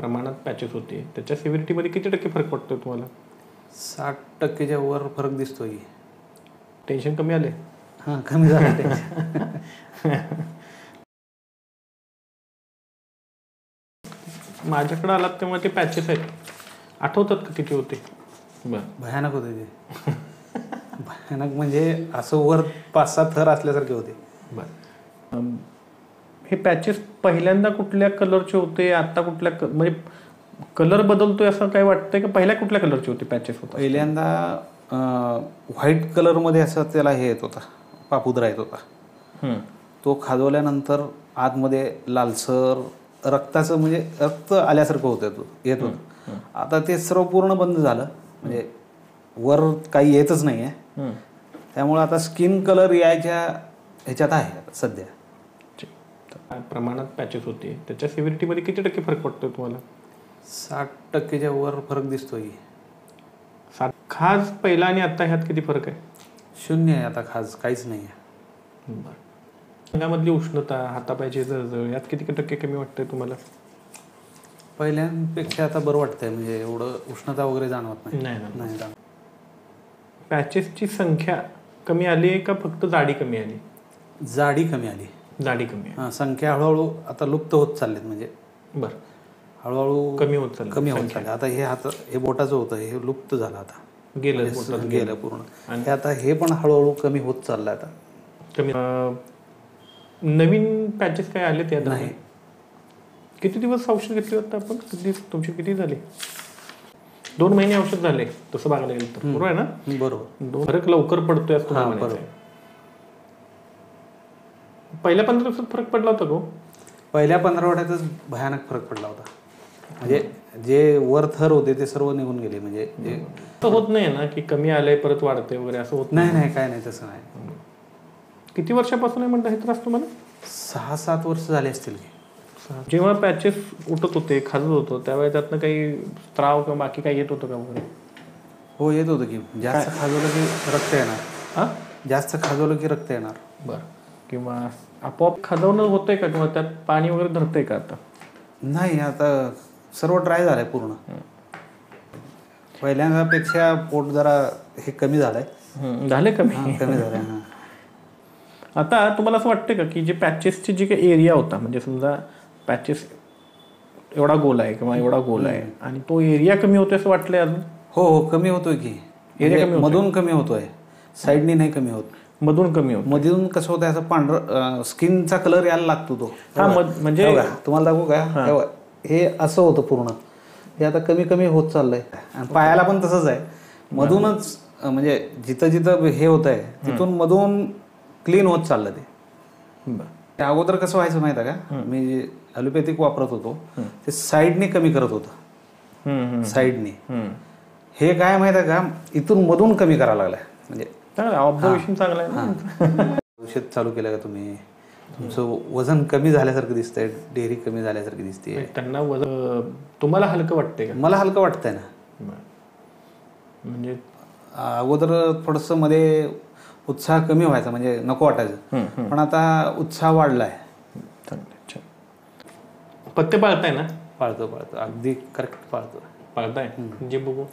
प्रमाणात पॅचेस होते त्याच्या सिव्हिरिटीमध्ये किती टक्के फरक पडतो तुम्हाला? 60%च्या वर फरक दिसतोय. टेन्शन कमी आले? हां, कमी झालं टेन्शन. माझ्याकडे आलात तेव्हा ते पॅचेस आहेत, आठवतात का किती होते? बरं, भयानक होते ते. भयानक म्हणजे असं वर 5-6 थर असल्यासारखे होते. बरं, हे पॅचेस पहिल्यांदा कुठल्या कलरचे होते, आता कुठल्या म्हणजे कलर बदलतोय असं काय वाटतंय का पहिल्या कुठल्या कलरचे होते पॅचेस? होते पहिल्यांदा व्हाईट कलरमध्ये असं त्याला हे येत होता, पापुद्रा येत होता. तो खाजवल्यानंतर आतमध्ये लालसर रक्ताचं म्हणजे रक्त आल्यासारखं होतं येत होतं. आता ते सर्व पूर्ण बंद झालं, म्हणजे वर काही येतच नाही आहे. त्यामुळे आता स्किन कलर यायच्या ह्याच्यात आहे सध्या. प्रमाणात पॅचेस होते त्याच्या सिव्हिरिटीमध्ये किती टक्के फरक पडतोय तुम्हाला? 60%च्या वर फरक दिसतोय. खाज पहिला आणि आता ह्यात किती फरक आहे? 0 आहे आता, खाज काहीच नाही आहे. बरं, अंगामधली उष्णता, हातापायची जळजळ यात किती टक्के कमी वाटतंय तुम्हाला? पहिल्यांपेक्षा आता बरं वाटतंय, म्हणजे एवढं उष्णता वगैरे जाणवत नाही. नाही जाणवत. पॅचेसची संख्या कमी आली आहे का फक्त जाडी कमी आली? जाडी कमी आली. जाडी कमी आहे. हां, संख्या हळूहळू आता लुप्त होत चाललेत, म्हणजे बरं हळूहळू कमी होत चालले. आता हे हे बोटाचं होतं हे लुप्त झालं, आता गेलं पूर्ण. आणि आता हे पण हळूहळू कमी होत चाललं आता. कमी. नवीन पॅचेस काय आले त्या? नाही. किती दिवस औषध घेतले होतं आपण? तुमचे किती झाले? 2 महिने औषध झाले तसं बघायला गेलं तर, बरोबर आहे ना? बरोबर. फरक लवकर पडतोय असं तुम्हाला म्हणायचं आहे. पहिल्या 15 दिवसात फरक पडला होता का? पहिल्या 15 आठवड्यातच भयानक फरक पडला होता. म्हणजे जे वर थर होते ते सर्व निघून गेले. म्हणजे असं होत नाही ना की कमी आलंय परत वाढतंय वगैरे, असं होत नाही? नाही, काय नाही, तसं नाही. किती वर्षापासून आहे म्हणता हे त्रास तुम्हाला? 6-7 वर्ष झाले असतील. जेव्हा पॅचेस उठत होते, खाजत होतो, त्यावेळेस त्यातनं काही स्त्राव किंवा बाकी काही येत होतं का वगैरे? हो, येत होतं की. जास्त खाजवलं की रक्त येणार. हां, जास्त खाजवलं की रक्त येणार. बरं, किंवा आपोआप खाजवणं होतंय का किंवा त्यात पाणी वगैरे धरतंय का आता? नाही, आता सर्व ड्राय झालंय पूर्ण. पहिल्यांदापेक्षा पोट जरा हे कमी झालंय. झाले कमी झालंय. आता तुम्हाला असं वाटतं का की जे पॅचेसचे जे काही एरिया होता, म्हणजे समजा पॅचेस एवढा गोल आहे किंवा एवढा गोल आहे आणि तो एरिया कमी होतोय असं वाटलंय अजून? हो, कमी होतोय की. एरिया कमी मधून कमी होतोय, साईडनी नाही कमी होत. मधून कमी होत. मधून कसं होतं, असं पांढरं स्किनचा कलर यायला लागतो तो. म्हणजे तुम्हाला दाखवू का? हे असं होतं पूर्ण, हे आता कमी कमी होत चाललंय. आणि पायाला पण तसंच आहे. मधूनच म्हणजे जिथं जिथं हे होत आहे तिथून मधून क्लीन होत चाललं ते. अगोदर कसं व्हायचं माहिती आहे का? मी ॲलोपॅथिक वापरत होतो, ते साईडने कमी करत होतं. साईडने. हे काय माहिती आहे का, इथून मधून कमी करायला लागलाय. म्हणजे ऑब्झर्वेशन चांगलं आहे. औषध चालू केलं का तुम्ही? तुमचं वजन कमी झाल्यासारखं दिसतंय, डेअरी कमी झाल्यासारखी दिसते. त्यांना वजन तुम्हाला हलकं वाटतंय का? मला हलकं वाटतंय ना. म्हणजे अगोदर थोडंसं मध्ये उत्साह कमी व्हायचा, म्हणजे नको वाटायचं. पण आता उत्साह वाढलाय. पत्ते पाळताय ना? पाळतो, अगदी करेक्ट पाळताय. जे बघू